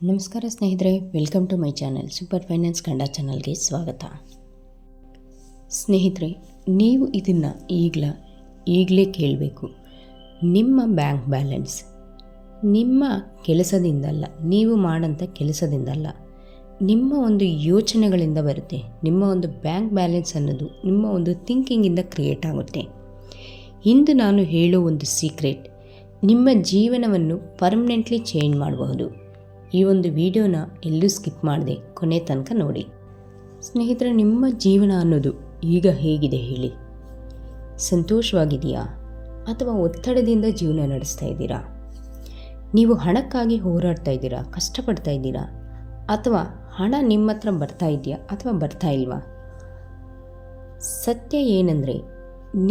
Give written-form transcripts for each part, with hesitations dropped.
ನಮಸ್ಕಾರ ಸ್ನೇಹಿತರೆ, welcome to my channel. Super finance Kannada ಚಾನಲ್ಗೆ ಸ್ವಾಗತ. ಸ್ನೇಹಿತರೆ, ನೀವು ಇದನ್ನು ಈಗಲೇ ಕೇಳಬೇಕು. ನಿಮ್ಮ ಬ್ಯಾಂಕ್ ಬ್ಯಾಲೆನ್ಸ್ ನಿಮ್ಮ ಕೆಲಸದಿಂದಲ್ಲ, ನೀವು ಮಾಡೋಂಥ ಕೆಲಸದಿಂದಲ್ಲ, ನಿಮ್ಮ ಒಂದು ಯೋಚನೆಗಳಿಂದ ಬರುತ್ತೆ. ನಿಮ್ಮ ಒಂದು ಬ್ಯಾಂಕ್ ಬ್ಯಾಲೆನ್ಸ್ ಅನ್ನೋದು ನಿಮ್ಮ ಒಂದು ಥಿಂಕಿಂಗಿಂದ ಕ್ರಿಯೇಟ್ ಆಗುತ್ತೆ. ಇಂದು ನಾನು ಹೇಳೋ ಒಂದು ಸೀಕ್ರೆಟ್ ನಿಮ್ಮ ಜೀವನವನ್ನು ಪರ್ಮನೆಂಟ್ಲಿ ಚೇಂಜ್ ಮಾಡಬಹುದು. ಈ ಒಂದು ವಿಡಿಯೋನ ಎಲ್ಲೂ ಸ್ಕಿಪ್ ಮಾಡದೆ ಕೊನೆ ತನಕ ನೋಡಿ. ಸ್ನೇಹಿತರೆ, ನಿಮ್ಮ ಜೀವನ ಅನ್ನೋದು ಈಗ ಹೇಗಿದೆ ಹೇಳಿ? ಸಂತೋಷವಾಗಿದೆಯಾ ಅಥವಾ ಒತ್ತಡದಿಂದ ಜೀವನ ನಡೆಸ್ತಾ ಇದ್ದೀರಾ? ನೀವು ಹಣಕ್ಕಾಗಿ ಹೋರಾಡ್ತಾ ಇದ್ದೀರಾ, ಕಷ್ಟಪಡ್ತಾ ಇದ್ದೀರಾ, ಅಥವಾ ಹಣ ನಿಮ್ಮ ಹತ್ರ ಬರ್ತಾ ಇದೆಯಾ ಅಥವಾ ಬರ್ತಾ ಇಲ್ವಾ? ಸತ್ಯ ಏನಂದರೆ,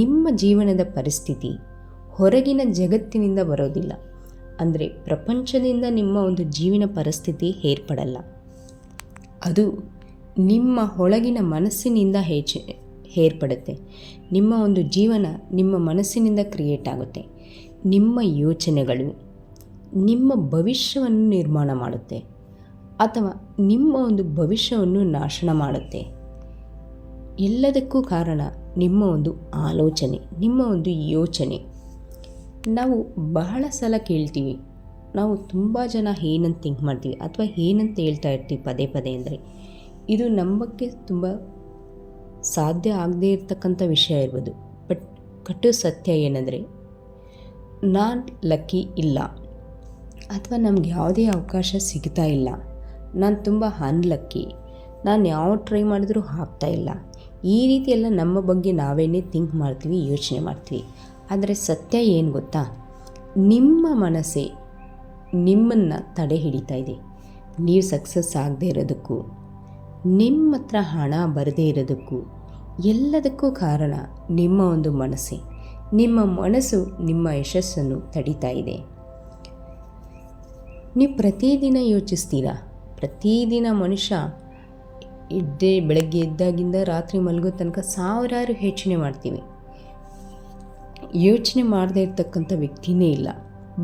ನಿಮ್ಮ ಜೀವನದ ಪರಿಸ್ಥಿತಿ ಹೊರಗಿನ ಜಗತ್ತಿನಿಂದ ಬರೋದಿಲ್ಲ. ಅಂದರೆ ಪ್ರಪಂಚದಿಂದ ನಿಮ್ಮ ಒಂದು ಜೀವನ ಪರಿಸ್ಥಿತಿ ಏರ್ಪಡಲ್ಲ. ಅದು ನಿಮ್ಮ ಒಳಗಿನ ಮನಸ್ಸಿನಿಂದ ಏರ್ಪಡುತ್ತೆ. ನಿಮ್ಮ ಒಂದು ಜೀವನ ನಿಮ್ಮ ಮನಸ್ಸಿನಿಂದ ಕ್ರಿಯೇಟ್ ಆಗುತ್ತೆ. ನಿಮ್ಮ ಯೋಚನೆಗಳು ನಿಮ್ಮ ಭವಿಷ್ಯವನ್ನು ನಿರ್ಮಾಣ ಮಾಡುತ್ತೆ ಅಥವಾ ನಿಮ್ಮ ಒಂದು ಭವಿಷ್ಯವನ್ನು ನಾಶನ ಮಾಡುತ್ತೆ. ಎಲ್ಲದಕ್ಕೂ ಕಾರಣ ನಿಮ್ಮ ಒಂದು ಆಲೋಚನೆ, ನಿಮ್ಮ ಒಂದು ಯೋಚನೆ. ನಾವು ಬಹಳ ಸಲ ಕೇಳ್ತೀವಿ, ನಾವು ತುಂಬ ಜನ ಏನಂತ ಥಿಂಕ್ ಮಾಡ್ತೀವಿ ಅಥವಾ ಏನಂತ ಹೇಳ್ತಾ ಇರ್ತೀವಿ ಪದೇ ಪದೇ ಅಂದರೆ, ಇದು ನಂಬಕ್ಕೆ ತುಂಬ ಸಾಧ್ಯ ಆಗದೇ ಇರತಕ್ಕಂಥ ವಿಷಯ ಇರ್ಬೋದು. ಬಟ್ ಕಟ್ಟು ಸತ್ಯ ಏನಂದರೆ, ನಾನು ಲಕ್ಕಿ ಇಲ್ಲ ಅಥವಾ ನಮ್ಗೆ ಯಾವುದೇ ಅವಕಾಶ ಸಿಗ್ತಾ ಇಲ್ಲ, ನಾನು ತುಂಬ ಅನ್ಲಕ್ಕಿ, ನಾನು ಯಾವ ಟ್ರೈ ಮಾಡಿದ್ರೂ ಆಗ್ತಾಯಿಲ್ಲ, ಈ ರೀತಿ ಎಲ್ಲ ನಮ್ಮ ಬಗ್ಗೆ ನಾವೇನೇ ಥಿಂಕ್ ಮಾಡ್ತೀವಿ, ಯೋಚನೆ ಮಾಡ್ತೀವಿ. ಆದರೆ ಸತ್ಯ ಏನು ಗೊತ್ತಾ? ನಿಮ್ಮ ಮನಸ್ಸೇ ನಿಮ್ಮನ್ನು ತಡೆ ಹಿಡಿತಾ ಇದೆ. ನೀವು ಸಕ್ಸಸ್ ಆಗದೇ ಇರೋದಕ್ಕೂ, ನಿಮ್ಮ ಹತ್ರ ಹಣ ಬರದೇ ಇರೋದಕ್ಕೂ ಎಲ್ಲದಕ್ಕೂ ಕಾರಣ ನಿಮ್ಮ ಒಂದು ಮನಸ್ಸೇ. ನಿಮ್ಮ ಮನಸ್ಸು ನಿಮ್ಮ ಯಶಸ್ಸನ್ನು ತಡೀತಾ ಇದೆ. ನೀವು ಪ್ರತಿದಿನ ಯೋಚಿಸ್ತೀರಾ. ಪ್ರತಿದಿನ ಮನುಷ್ಯ ಬೆಳಗ್ಗೆ ಎದ್ದಾಗಿಂದ ರಾತ್ರಿ ಮಲಗೋ ತನಕ ಸಾವಿರಾರು ಯೋಚನೆ ಮಾಡ್ತೀವಿ. ಯೋಚನೆ ಮಾಡದೇ ಇರ್ತಕ್ಕಂಥ ವ್ಯಕ್ತಿನೇ ಇಲ್ಲ.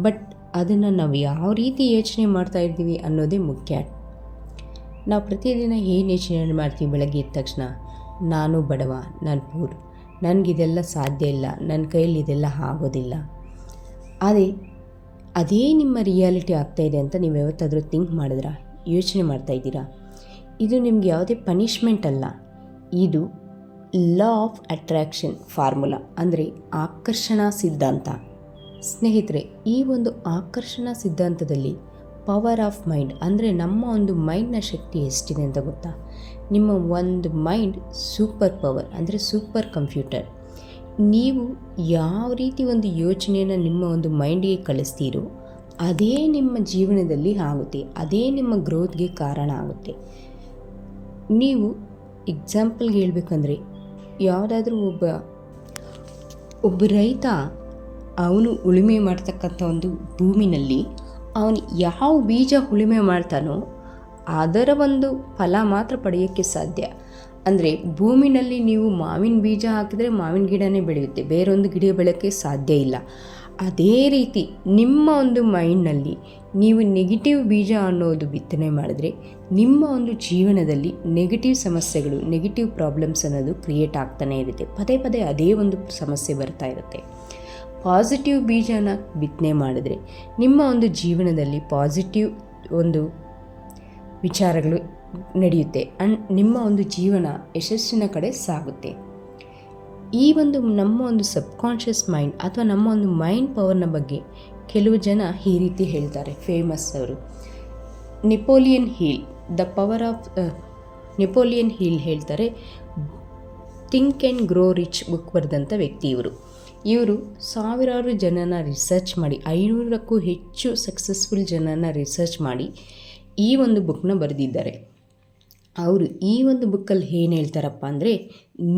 ಬಟ್ ಅದನ್ನು ನಾವು ಯಾವ ರೀತಿ ಯೋಚನೆ ಮಾಡ್ತಾ ಇರ್ತೀವಿ ಅನ್ನೋದೇ ಮುಖ್ಯ. ನಾವು ಪ್ರತಿದಿನ ಏನು ಯೋಚನೆ ಮಾಡ್ತೀವಿ? ಬೆಳಗ್ಗೆ ಎದ್ದ ತಕ್ಷಣ ನಾನು ಬಡವ, ನಾನು ಪೂರ್, ನನಗಿದೆಲ್ಲ ಸಾಧ್ಯ ಇಲ್ಲ, ನನ್ನ ಕೈಯಲ್ಲಿ ಇದೆಲ್ಲ ಆಗೋದಿಲ್ಲ. ಅದೇ ನಿಮ್ಮ ರಿಯಾಲಿಟಿ ಆಗ್ತಾಯಿದೆ ಅಂತ ನೀವು ಯಾವತ್ತಾದರೂ ಥಿಂಕ್ ಮಾಡಿದ್ರಾ? ಯೋಚನೆ ಮಾಡ್ತಾಯಿದ್ದೀರಾ? ಇದು ನಿಮ್ಗೆ ಯಾವುದೇ ಪನಿಷ್ಮೆಂಟ್ ಅಲ್ಲ, ಇದು ಲಾ ಆಫ್ ಅಟ್ರ್ಯಾಕ್ಷನ್ ಫಾರ್ಮುಲಾ, ಅಂದರೆ ಆಕರ್ಷಣಾ ಸಿದ್ಧಾಂತ. ಸ್ನೇಹಿತರೆ, ಈ ಒಂದು ಆಕರ್ಷಣಾ ಸಿದ್ಧಾಂತದಲ್ಲಿ ಪವರ್ ಆಫ್ ಮೈಂಡ್, ಅಂದರೆ ನಮ್ಮ ಒಂದು ಮೈಂಡ್ನ ಶಕ್ತಿ ಎಷ್ಟಿದೆ ಅಂತ ಗೊತ್ತಾ? ನಿಮ್ಮ ಒಂದು ಮೈಂಡ್ ಸೂಪರ್ ಪವರ್, ಅಂದರೆ ಸೂಪರ್ ಕಂಪ್ಯೂಟರ್. ನೀವು ಯಾವ ರೀತಿ ಒಂದು ಯೋಚನೆಯನ್ನು ನಿಮ್ಮ ಒಂದು ಮೈಂಡ್ಗೆ ಕಳಿಸ್ತೀರೋ ಅದೇ ನಿಮ್ಮ ಜೀವನದಲ್ಲಿ ಆಗುತ್ತೆ, ಅದೇ ನಿಮ್ಮ ಗ್ರೋತ್ಗೆ ಕಾರಣ ಆಗುತ್ತೆ. ನೀವು ಎಕ್ಸಾಂಪಲ್ಗೆ ಹೇಳ್ಬೇಕಂದ್ರೆ, ಯಾವುದಾದ್ರೂ ಒಬ್ಬ ರೈತ ಅವನು ಉಳುಮೆ ಮಾಡ್ತಕ್ಕಂಥ ಒಂದು ಭೂಮಿನಲ್ಲಿ ಅವನು ಯಾವ ಬೀಜ ಉಳುಮೆ ಮಾಡ್ತಾನೋ ಅದರ ಒಂದು ಫಲ ಮಾತ್ರ ಪಡೆಯೋಕ್ಕೆ ಸಾಧ್ಯ. ಅಂದರೆ ಭೂಮಿನಲ್ಲಿ ನೀವು ಮಾವಿನ ಬೀಜ ಹಾಕಿದರೆ ಮಾವಿನ ಗಿಡನೇ ಬೆಳೆಯುತ್ತೆ, ಬೇರೊಂದು ಗಿಡ ಬೆಳೆಯೋಕ್ಕೆ ಸಾಧ್ಯ ಇಲ್ಲ. ಅದೇ ರೀತಿ ನಿಮ್ಮ ಒಂದು ಮೈಂಡ್ನಲ್ಲಿ ನೀವು ನೆಗೆಟಿವ್ ಬೀಜ ಅನ್ನೋದು ಬಿತ್ತನೆ ಮಾಡಿದ್ರೆ ನಿಮ್ಮ ಒಂದು ಜೀವನದಲ್ಲಿ ನೆಗೆಟಿವ್ ಸಮಸ್ಯೆಗಳು, ನೆಗೆಟಿವ್ ಪ್ರಾಬ್ಲಮ್ಸ್ ಅನ್ನೋದು ಕ್ರಿಯೇಟ್ ಆಗ್ತಾನೆ ಇರುತ್ತೆ. ಪದೇ ಪದೇ ಅದೇ ಒಂದು ಸಮಸ್ಯೆ ಬರ್ತಾ ಇರುತ್ತೆ. ಪಾಸಿಟಿವ್ ಬೀಜನ ಬಿತ್ತನೆ ಮಾಡಿದ್ರೆ ನಿಮ್ಮ ಒಂದು ಜೀವನದಲ್ಲಿ ಪಾಸಿಟಿವ್ ಒಂದು ವಿಚಾರಗಳು ನಡೆಯುತ್ತೆ ಆ್ಯಂಡ್ ನಿಮ್ಮ ಒಂದು ಜೀವನ ಯಶಸ್ಸಿನ ಕಡೆ ಸಾಗುತ್ತೆ. ಈ ಒಂದು ನಮ್ಮ ಒಂದು ಸಬ್ಕಾನ್ಷಿಯಸ್ ಮೈಂಡ್ ಅಥವಾ ನಮ್ಮ ಒಂದು ಮೈಂಡ್ ಪವರ್ನ ಬಗ್ಗೆ ಕೆಲವು ಜನ ಈ ರೀತಿ ಹೇಳ್ತಾರೆ. ಫೇಮಸ್ ಅವರು ನೆಪೋಲಿಯನ್ ಹಿಲ್ ಹೇಳ್ತಾರೆ. Think and grow rich book ಬರೆದಂಥ ವ್ಯಕ್ತಿ ಇವರು ಸಾವಿರಾರು ಜನನ ರಿಸರ್ಚ್ ಮಾಡಿ, 500ಕ್ಕೂ ಹೆಚ್ಚು ಸಕ್ಸಸ್ಫುಲ್ ಜನನ ರಿಸರ್ಚ್ ಮಾಡಿ ಈ ಒಂದು ಬುಕ್ನ ಬರೆದಿದ್ದಾರೆ. ಅವರು ಈ ಒಂದು ಬುಕ್ಕಲ್ಲಿ ಏನು ಹೇಳ್ತಾರಪ್ಪ ಅಂದರೆ,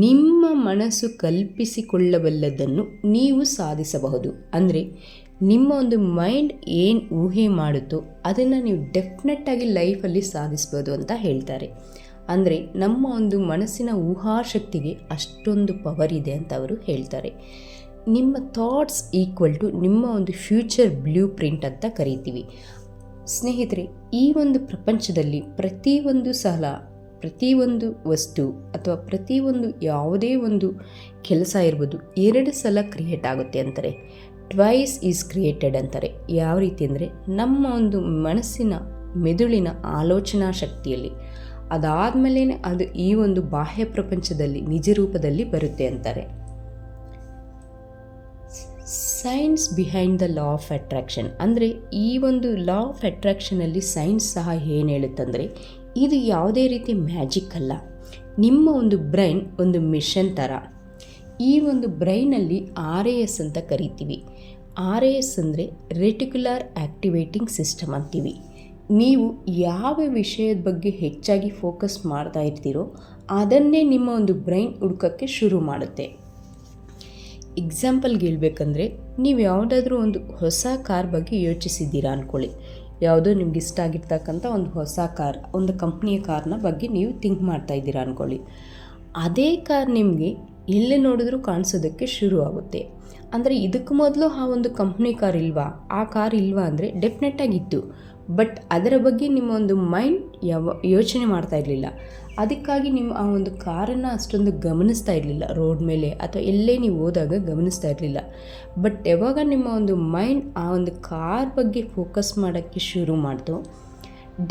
ನಿಮ್ಮ ಮನಸ್ಸು ಕಲ್ಪಿಸಿಕೊಳ್ಳಬಲ್ಲದನ್ನು ನೀವು ಸಾಧಿಸಬಹುದು. ಅಂದರೆ ನಿಮ್ಮ ಒಂದು ಮೈಂಡ್ ಏನು ಊಹೆ ಮಾಡುತ್ತೋ ಅದನ್ನು ನೀವು ಡೆಫಿನೆಟ್ಟಾಗಿ ಲೈಫಲ್ಲಿ ಸಾಧಿಸ್ಬೋದು ಅಂತ ಹೇಳ್ತಾರೆ. ಅಂದರೆ ನಮ್ಮ ಒಂದು ಮನಸ್ಸಿನ ಊಹಾಶಕ್ತಿಗೆ ಅಷ್ಟೊಂದು ಪವರ್ ಇದೆ ಅಂತ ಅವರು ಹೇಳ್ತಾರೆ. ನಿಮ್ಮ ಥಾಟ್ಸ್ ಈಕ್ವಲ್ ಟು ನಿಮ್ಮ ಒಂದು ಫ್ಯೂಚರ್ ಬ್ಲೂ ಪ್ರಿಂಟ್ ಅಂತ ಕರಿತೀವಿ. ಸ್ನೇಹಿತರೆ, ಈ ಒಂದು ಪ್ರಪಂಚದಲ್ಲಿ ಪ್ರತಿಯೊಂದು ಸಲ ಪ್ರತಿಯೊಂದು ವಸ್ತು ಅಥವಾ ಪ್ರತಿಯೊಂದು ಯಾವುದೇ ಒಂದು ಕೆಲಸ ಇರ್ಬೋದು 2 ಸಲ ಕ್ರಿಯೇಟ್ ಆಗುತ್ತೆ ಅಂತಾರೆ. ಟ್ವೈಸ್ ಈಸ್ ಕ್ರಿಯೇಟೆಡ್ ಅಂತಾರೆ. ಯಾವ ರೀತಿ ಅಂದರೆ ನಮ್ಮ ಒಂದು ಮನಸ್ಸಿನ ಮೆದುಳಿನ ಆಲೋಚನಾ ಶಕ್ತಿಯಲ್ಲಿ ಅದಾದಮೇಲೆ ಅದು ಈ ಒಂದು ಬಾಹ್ಯ ಪ್ರಪಂಚದಲ್ಲಿ ನಿಜ ರೂಪದಲ್ಲಿ ಬರುತ್ತೆ ಅಂತಾರೆ. Science behind the law of attraction ಅಂದರೆ ಈ ಒಂದು ಲಾ ಆಫ್ ಅಟ್ರಾಕ್ಷನಲ್ಲಿ ಸೈನ್ಸ್ ಸಹ ಏನು ಹೇಳುತ್ತಂದರೆ ಇದು ಯಾವುದೇ ರೀತಿ ಮ್ಯಾಜಿಕ್ ಅಲ್ಲ. ನಿಮ್ಮ ಒಂದು ಬ್ರೈನ್ ಒಂದು ಮಿಷನ್ ಥರ. ಈ ಒಂದು ಬ್ರೈನಲ್ಲಿ RAS ಅಂತ ಕರಿತೀವಿ. RAS ಅಂದರೆ ರೆಟಿಕ್ಯುಲರ್ ಆ್ಯಕ್ಟಿವೇಟಿಂಗ್ ಸಿಸ್ಟಮ್ ಅಂತೀವಿ. ನೀವು ಯಾವ ವಿಷಯದ ಬಗ್ಗೆ ಹೆಚ್ಚಾಗಿ ಫೋಕಸ್ ಮಾಡ್ತಾ ಇರ್ತೀರೋ ಅದನ್ನೇ ನಿಮ್ಮ ಒಂದು ಬ್ರೈನ್ ಹುಡುಕೋಕ್ಕೆ ಶುರು ಮಾಡುತ್ತೆ. ಎಕ್ಸಾಂಪಲ್ಗೆ ಹೇಳ್ಬೇಕಂದ್ರೆ, ನೀವು ಯಾವುದಾದ್ರೂ ಒಂದು ಹೊಸ ಕಾರ್ ಬಗ್ಗೆ ಯೋಚಿಸಿದ್ದೀರಾ ಅಂದ್ಕೊಳ್ಳಿ. ಯಾವುದೋ ನಿಮ್ಗೆ ಇಷ್ಟ ಆಗಿರ್ತಕ್ಕಂಥ ಒಂದು ಹೊಸ ಕಾರ್, ಒಂದು ಕಂಪ್ನಿಯ ಕಾರ್ನ ಬಗ್ಗೆ ನೀವು ಥಿಂಕ್ ಮಾಡ್ತಾ ಇದ್ದೀರಾ ಅಂದ್ಕೊಳ್ಳಿ. ಅದೇ ಕಾರ್ ನಿಮಗೆ ಎಲ್ಲಿ ನೋಡಿದ್ರೂ ಕಾಣಿಸೋದಕ್ಕೆ ಶುರು ಆಗುತ್ತೆ. ಅಂದರೆ ಇದಕ್ಕೆ ಮೊದಲು ಆ ಒಂದು ಕಂಪ್ನಿ ಕಾರ್ ಇಲ್ವಾ, ಆ ಕಾರ್ ಇಲ್ವಾ ಅಂದರೆ ಡೆಫಿನೆಟ್ಟಾಗಿತ್ತು. ಬಟ್ ಅದರ ಬಗ್ಗೆ ನಿಮ್ಮ ಒಂದು ಮೈಂಡ್ ಯೋಚನೆ ಮಾಡ್ತಾ ಇರಲಿಲ್ಲ. ಅದಕ್ಕಾಗಿ ನಿಮ್ಮ ಆ ಒಂದು ಕಾರನ್ನು ಅಷ್ಟೊಂದು ಗಮನಿಸ್ತಾ ಇರಲಿಲ್ಲ. ರೋಡ್ ಮೇಲೆ ಅಥವಾ ಎಲ್ಲೇ ನೀವು ಹೋದಾಗ ಗಮನಿಸ್ತಾ ಇರಲಿಲ್ಲ. ಬಟ್ ಯಾವಾಗ ನಿಮ್ಮ ಒಂದು ಮೈಂಡ್ ಆ ಒಂದು ಕಾರ್ ಬಗ್ಗೆ ಫೋಕಸ್ ಮಾಡೋಕ್ಕೆ ಶುರು ಮಾಡ್ತು,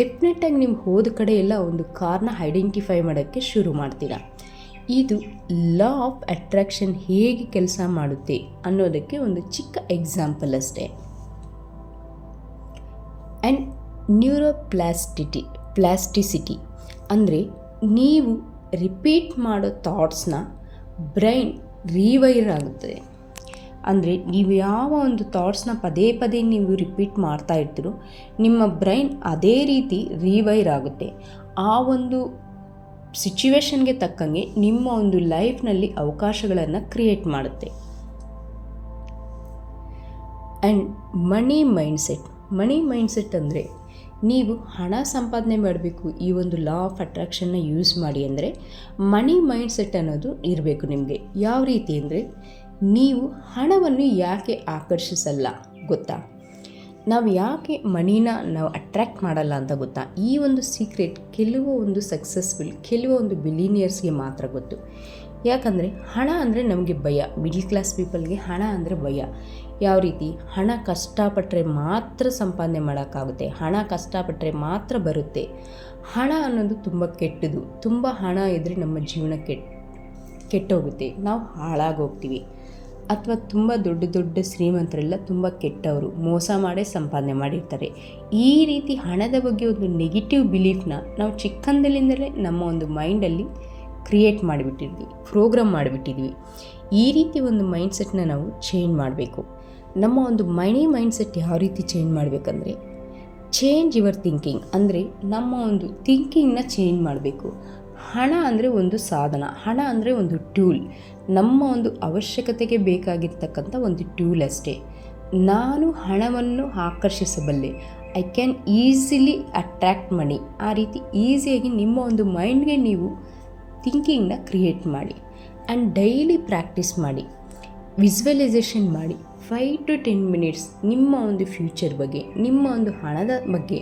ಡೆಫಿನೆಟ್ಟಾಗಿ ನೀವು ಹೋದ ಕಡೆ ಎಲ್ಲ ಒಂದು ಕಾರ್ನ ಐಡೆಂಟಿಫೈ ಮಾಡೋಕ್ಕೆ ಶುರು ಮಾಡ್ತೀರಾ. ಇದು ಲಾ ಆಫ್ ಅಟ್ರಾಕ್ಷನ್ ಹೇಗೆ ಕೆಲಸ ಮಾಡುತ್ತೆ ಅನ್ನೋದಕ್ಕೆ ಒಂದು ಚಿಕ್ಕ ಎಕ್ಸಾಂಪಲ್ ಅಷ್ಟೇ. ಆ್ಯಂಡ್ ಪ್ಲಾಸ್ಟಿಸಿಟಿ ಅಂದರೆ ನೀವು ರಿಪೀಟ್ ಮಾಡೋ ಥಾಟ್ಸ್ನ ಬ್ರೈನ್ ರೀವೈರ್ ಆಗುತ್ತದೆ. ಅಂದರೆ ನೀವು ಯಾವ ಒಂದು ಥಾಟ್ಸ್ನ ಪದೇ ಪದೇ ನೀವು ರಿಪೀಟ್ ಮಾಡ್ತಾ ಇರ್ತೀರೋ ನಿಮ್ಮ ಬ್ರೈನ್ ಅದೇ ರೀತಿ ರೀವೈರ್ ಆಗುತ್ತೆ. ಆ ಒಂದು ಸಿಚುವೇಶನ್ಗೆ ತಕ್ಕಂಗೆ ನಿಮ್ಮ ಒಂದು ಲೈಫ್ನಲ್ಲಿ ಅವಕಾಶಗಳನ್ನು ಕ್ರಿಯೇಟ್ ಮಾಡುತ್ತೆ. ಆ್ಯಂಡ್ ಮನಿ ಮೈಂಡ್ಸೆಟ್ ಅಂದರೆ ನೀವು ಹಣ ಸಂಪಾದನೆ ಮಾಡಬೇಕು, ಈ ಒಂದು ಲಾ ಆಫ್ ಅಟ್ರಾಕ್ಷನ್ನ ಯೂಸ್ ಮಾಡಿ ಅಂದರೆ ಮನಿ ಮೈಂಡ್ಸೆಟ್ ಅನ್ನೋದು ಇರಬೇಕು ನಿಮಗೆ. ಯಾವ ರೀತಿ ಅಂದರೆ, ನೀವು ಹಣವನ್ನು ಯಾಕೆ ಆಕರ್ಷಿಸಲ್ಲ ಗೊತ್ತಾ? ನಾವು ಯಾಕೆ ಮನಿನ ನಾವು ಅಟ್ರ್ಯಾಕ್ಟ್ ಮಾಡಲ್ಲ ಅಂತ ಗೊತ್ತಾ? ಈ ಒಂದು ಸೀಕ್ರೆಟ್ ಕೆಲವು ಒಂದು ಬಿಲಿನಿಯರ್ಸ್ಗೆ ಮಾತ್ರ ಗೊತ್ತು. ಯಾಕಂದರೆ ಹಣ ಅಂದರೆ ನಮಗೆ ಭಯ. ಮಿಡ್ಲ್ ಕ್ಲಾಸ್ ಪೀಪಲ್ಗೆ ಹಣ ಅಂದರೆ ಭಯ. ಯಾವ ರೀತಿ? ಹಣ ಕಷ್ಟಪಟ್ಟರೆ ಮಾತ್ರ ಸಂಪಾದನೆ ಮಾಡೋಕ್ಕಾಗುತ್ತೆ, ಹಣ ಕಷ್ಟಪಟ್ಟರೆ ಮಾತ್ರ ಬರುತ್ತೆ. ಹಣ ಅನ್ನೋದು ತುಂಬ ಕೆಟ್ಟದು. ತುಂಬ ಹಣ ಇದ್ದರೆ ನಮ್ಮ ಜೀವನ ಕೆಟ್ಟೋಗುತ್ತೆ, ನಾವು ಹಾಳಾಗೋಗ್ತೀವಿ. ಅಥವಾ ತುಂಬ ದೊಡ್ಡ ಶ್ರೀಮಂತರೆಲ್ಲ ತುಂಬ ಕೆಟ್ಟವರು, ಮೋಸ ಮಾಡೇ ಸಂಪಾದನೆ ಮಾಡಿರ್ತಾರೆ. ಈ ರೀತಿ ಹಣದ ಬಗ್ಗೆ ಒಂದು ನೆಗೆಟಿವ್ ಬಿಲೀಫ್ನ ನಾವು ಚಿಕ್ಕಂದಲಿಂದಲೇ ನಮ್ಮ ಒಂದು ಮೈಂಡಲ್ಲಿ ಕ್ರಿಯೇಟ್ ಮಾಡಿಬಿಟ್ಟಿದ್ವಿ, ಪ್ರೋಗ್ರಾಮ್ ಮಾಡಿಬಿಟ್ಟಿದ್ವಿ. ಈ ರೀತಿ ಒಂದು ಮೈಂಡ್ಸೆಟ್ನ ನಾವು ಚೇಂಜ್ ಮಾಡಬೇಕು. ನಮ್ಮ ಒಂದು ಮೈಂಡ್ಸೆಟ್ ಯಾವ ರೀತಿ ಚೇಂಜ್ ಮಾಡಬೇಕಂದ್ರೆ, ಚೇಂಜ್ ಯುವರ್ ಥಿಂಕಿಂಗ್ ಅಂದರೆ ನಮ್ಮ ಒಂದು ಥಿಂಕಿಂಗ್ನ ಚೇಂಜ್ ಮಾಡಬೇಕು. ಹಣ ಅಂದರೆ ಒಂದು ಸಾಧನ, ಹಣ ಅಂದರೆ ಒಂದು ಟೂಲ್, ನಮ್ಮ ಒಂದು ಅವಶ್ಯಕತೆಗೆ ಬೇಕಾಗಿರ್ತಕ್ಕಂಥ ಒಂದು ಟೂಲ್ ಅಷ್ಟೇ. ನಾನು ಹಣವನ್ನು ಆಕರ್ಷಿಸಬಲ್ಲೆ, ಐ ಕ್ಯಾನ್ ಈಸಿಲಿ ಅಟ್ರ್ಯಾಕ್ಟ್ ಮನಿ. ಆ ರೀತಿ ಈಸಿಯಾಗಿ ನಿಮ್ಮ ಒಂದು ಮೈಂಡ್ಗೆ ನೀವು ಥಿಂಕಿಂಗ್ನ ಕ್ರಿಯೇಟ್ ಮಾಡಿ. ಆ್ಯಂಡ್ ಡೈಲಿ ಪ್ರಾಕ್ಟೀಸ್ ಮಾಡಿ, ವಿಜುವಲೈಸೇಷನ್ ಮಾಡಿ. 5 to 10 ಮಿನಿಟ್ಸ್ ನಿಮ್ಮ ಒಂದು ಫ್ಯೂಚರ್ ಬಗ್ಗೆ, ನಿಮ್ಮ ಒಂದು ಹಣದ ಬಗ್ಗೆ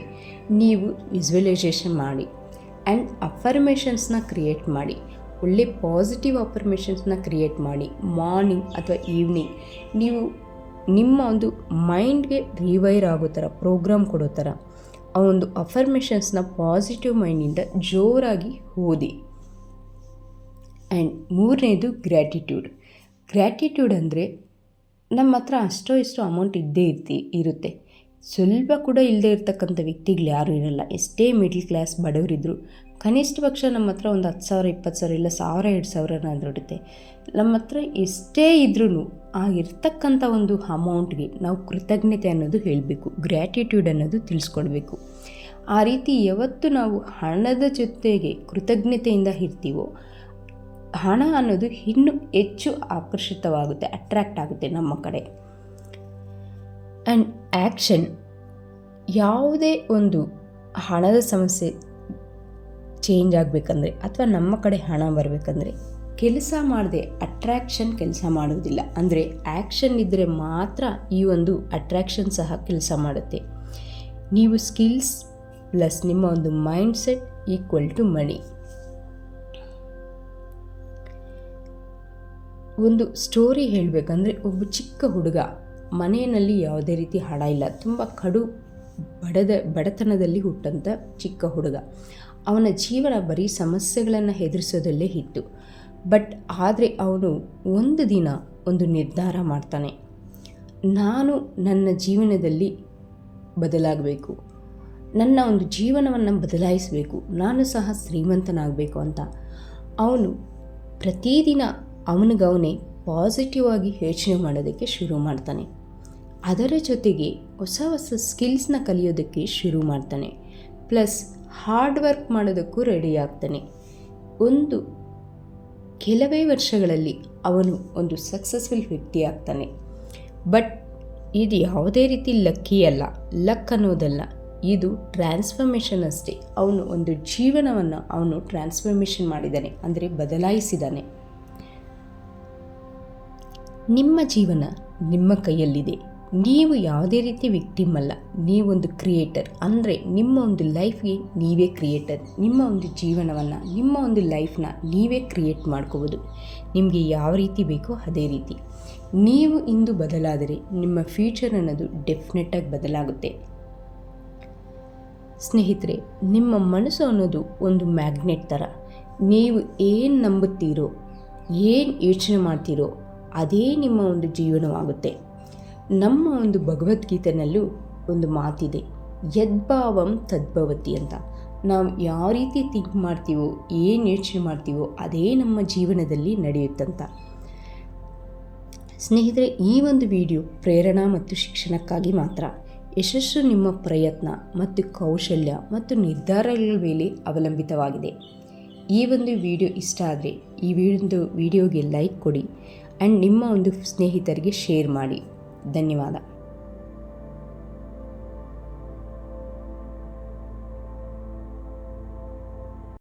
ನೀವು ವಿಜುವಲೈಸೇಷನ್ ಮಾಡಿ. ಆ್ಯಂಡ್ ಅಫರ್ಮೇಷನ್ಸ್ನ ಕ್ರಿಯೇಟ್ ಮಾಡಿ. ಒಳ್ಳೆ ಪಾಸಿಟಿವ್ ಅಫರ್ಮೇಷನ್ಸ್ನ ಕ್ರಿಯೇಟ್ ಮಾಡಿ. ಮಾರ್ನಿಂಗ್ ಅಥವಾ ಈವ್ನಿಂಗ್ ನೀವು ನಿಮ್ಮ ಒಂದು ಮೈಂಡ್ಗೆ ರಿವೈರ್ ಆಗೋ ಥರ, ಪ್ರೋಗ್ರಾಮ್ ಕೊಡೋ ಥರ ಆ ಒಂದು ಅಫರ್ಮೇಷನ್ಸ್ನ ಪಾಸಿಟಿವ್ ಮೈಂಡಿಂದ ಜೋರಾಗಿ ಓದಿ. ಆ್ಯಂಡ್ ಮೂರನೇದು ಗ್ರ್ಯಾಟಿಟ್ಯೂಡ್ ಅಂದರೆ ನಮ್ಮ ಹತ್ರ ಅಷ್ಟೋ ಇಷ್ಟೋ ಅಮೌಂಟ್ ಇರುತ್ತೆ. ಸ್ವಲ್ಪ ಕೂಡ ಇಲ್ಲದೆ ಇರ್ತಕ್ಕಂಥ ವ್ಯಕ್ತಿಗಳು ಯಾರೂ ಇರಲ್ಲ. ಎಷ್ಟೇ ಮಿಡ್ಲ್ ಕ್ಲಾಸ್ ಬಡವರಿದ್ದರು ಕನಿಷ್ಠ ಪಕ್ಷ ನಮ್ಮ ಹತ್ರ ಒಂದು 10,000 20,000 ಇಲ್ಲ 1,000 2,000 ಇರುತ್ತೆ. ನಮ್ಮ ಹತ್ರ ಎಷ್ಟೇ ಇದ್ರೂ ಆ ಇರ್ತಕ್ಕಂಥ ಒಂದು ಅಮೌಂಟ್ಗೆ ನಾವು ಕೃತಜ್ಞತೆ ಅನ್ನೋದು ಹೇಳಬೇಕು, ಗ್ರ್ಯಾಟಿಟ್ಯೂಡ್ ಅನ್ನೋದು ತಿಳಿಸ್ಕೊಡ್ಬೇಕು. ಆ ರೀತಿ ಯಾವತ್ತು ನಾವು ಹಣದ ಜೊತೆಗೆ ಕೃತಜ್ಞತೆಯಿಂದ ಇರ್ತೀವೋ ಹಣ ಅನ್ನೋದು ಇನ್ನೂ ಹೆಚ್ಚು ಆಕರ್ಷಿತವಾಗುತ್ತೆ, ಅಟ್ರ್ಯಾಕ್ಟ್ ಆಗುತ್ತೆ ನಮ್ಮ ಕಡೆ. ಆ್ಯಂಡ್ ಆ್ಯಕ್ಷನ್, ಯಾವುದೇ ಒಂದು ಹಣದ ಸಮಸ್ಯೆ ಚೇಂಜ್ ಆಗಬೇಕಂದ್ರೆ ಅಥವಾ ನಮ್ಮ ಕಡೆ ಹಣ ಬರಬೇಕಂದ್ರೆ ಕೆಲಸ ಮಾಡದೆ ಅಟ್ರ್ಯಾಕ್ಷನ್ ಕೆಲಸ ಮಾಡೋದಿಲ್ಲ. ಅಂದರೆ ಆ್ಯಕ್ಷನ್ ಇದ್ದರೆ ಮಾತ್ರ ಈ ಒಂದು ಅಟ್ರ್ಯಾಕ್ಷನ್ ಸಹ ಕೆಲಸ ಮಾಡುತ್ತೆ. ನೀವು ಸ್ಕಿಲ್ಸ್ ಪ್ಲಸ್ ನಿಮ್ಮ ಒಂದು ಮೈಂಡ್ಸೆಟ್ ಈಕ್ವಲ್ ಟು ಮನಿ. ಒಂದು ಸ್ಟೋರಿ ಹೇಳಬೇಕಂದ್ರೆ, ಒಬ್ಬ ಚಿಕ್ಕ ಹುಡುಗ, ಮನೆಯಲ್ಲಿ ಯಾವುದೇ ರೀತಿ ಹಣ ಇಲ್ಲ, ತುಂಬ ಕಡು ಬಡತನದಲ್ಲಿ ಹುಟ್ಟಂಥ ಚಿಕ್ಕ ಹುಡುಗ. ಅವನ ಜೀವನ ಬರೀ ಸಮಸ್ಯೆಗಳನ್ನು ಎದುರಿಸೋದಲ್ಲೇ ಇತ್ತು. ಬಟ್ ಆದರೆ ಅವನು ಒಂದು ದಿನ ಒಂದು ನಿರ್ಧಾರ ಮಾಡ್ತಾನೆ, ನಾನು ನನ್ನ ಜೀವನದಲ್ಲಿ ಬದಲಾಗಬೇಕು, ನನ್ನ ಒಂದು ಜೀವನವನ್ನು ಬದಲಾಯಿಸಬೇಕು, ನಾನು ಸಹ ಶ್ರೀಮಂತನಾಗಬೇಕು ಅಂತ. ಅವನು ಪ್ರತಿದಿನ ಅವನಿಗವನೇ ಪಾಸಿಟಿವ್ ಆಗಿ ಯೋಚನೆ ಮಾಡೋದಕ್ಕೆ ಶುರು ಮಾಡ್ತಾನೆ. ಅದರ ಜೊತೆಗೆ ಹೊಸ ಹೊಸ ಸ್ಕಿಲ್ಸ್ನ ಕಲಿಯೋದಕ್ಕೆ ಶುರು ಮಾಡ್ತಾನೆ. ಪ್ಲಸ್ ಹಾರ್ಡ್ ವರ್ಕ್ ಮಾಡೋದಕ್ಕೂ ರೆಡಿ ಆಗ್ತಾನೆ. ಒಂದು ಕೆಲವೇ ವರ್ಷಗಳಲ್ಲಿ ಅವನು ಒಂದು ಸಕ್ಸಸ್ಫುಲ್ ವ್ಯಕ್ತಿ ಆಗ್ತಾನೆ. ಬಟ್ ಇದು ಯಾವುದೇ ರೀತಿ ಲಕ್ಕಿ ಅಲ್ಲ, ಲಕ್ ಅನ್ನೋದಲ್ಲ, ಇದು ಟ್ರಾನ್ಸ್ಫರ್ಮೇಷನ್ ಅಷ್ಟೇ. ಅವನು ಒಂದು ಜೀವನವನ್ನು ಅವನು ಟ್ರಾನ್ಸ್ಫರ್ಮೇಷನ್ ಮಾಡಿದ್ದಾನೆ, ಅಂದರೆ ಬದಲಾಯಿಸಿದ್ದಾನೆ. ನಿಮ್ಮ ಜೀವನ ನಿಮ್ಮ ಕೈಯಲ್ಲಿದೆ. ನೀವು ಯಾವುದೇ ರೀತಿ ವಿಕ್ಟಿಮ್ ಅಲ್ಲ, ನೀವೊಂದು ಕ್ರಿಯೇಟರ್. ಅಂದರೆ ನಿಮ್ಮ ಒಂದು ಲೈಫ್ಗೆ ನೀವೇ ಕ್ರಿಯೇಟರ್. ನಿಮ್ಮ ಒಂದು ಜೀವನವನ್ನು, ನಿಮ್ಮ ಒಂದು ಲೈಫ್ನ ನೀವೇ ಕ್ರಿಯೇಟ್ ಮಾಡ್ಕೋಬೋದು. ನಿಮಗೆ ಯಾವ ರೀತಿ ಬೇಕೋ ಅದೇ ರೀತಿ. ನೀವು ಇಂದು ಬದಲಾದರೆ ನಿಮ್ಮ ಫ್ಯೂಚರ್ ಅನ್ನೋದು ಡೆಫಿನೆಟಾಗಿ ಬದಲಾಗುತ್ತೆ. ಸ್ನೇಹಿತರೆ, ನಿಮ್ಮ ಮನಸ್ಸು ಅನ್ನೋದು ಒಂದು ಮ್ಯಾಗ್ನೆಟ್ ಥರ. ನೀವು ಏನು ನಂಬುತ್ತೀರೋ, ಏನು ಯೋಚನೆ ಮಾಡ್ತೀರೋ, ಅದೇ ನಿಮ್ಮ ಒಂದು ಜೀವನವಾಗುತ್ತೆ. ನಮ್ಮ ಒಂದು ಭಗವದ್ಗೀತೆಯಲ್ಲೂ ಒಂದು ಮಾತಿದೆ, ಯದ್ಭಾವಂ ತದ್ಭವತಿ ಅಂತ. ನಾವು ಯಾವ ರೀತಿ ಥಿಂಕ್ ಮಾಡ್ತೀವೋ, ಏನು ಯೋಚನೆ ಮಾಡ್ತೀವೋ, ಅದೇ ನಮ್ಮ ಜೀವನದಲ್ಲಿ ನಡೆಯುತ್ತಂತ. ಸ್ನೇಹಿತರೆ, ಈ ಒಂದು ವಿಡಿಯೋ ಪ್ರೇರಣಾ ಮತ್ತು ಶಿಕ್ಷಣಕ್ಕಾಗಿ ಮಾತ್ರ. ಯಶಸ್ಸು ನಿಮ್ಮ ಪ್ರಯತ್ನ ಮತ್ತು ಕೌಶಲ್ಯ ಮತ್ತು ನಿರ್ಧಾರಗಳ ಮೇಲೆ ಅವಲಂಬಿತವಾಗಿದೆ. ಈ ಒಂದು ವಿಡಿಯೋ ಇಷ್ಟ ಆದರೆ ಈ ವಿಡಿಯೋಗೆ ಲೈಕ್ ಕೊಡಿ ಆ್ಯಂಡ್ ನಿಮ್ಮ ಒಂದು ಸ್ನೇಹಿತರಿಗೆ ಶೇರ್ ಮಾಡಿ. ಧನ್ಯವಾದ.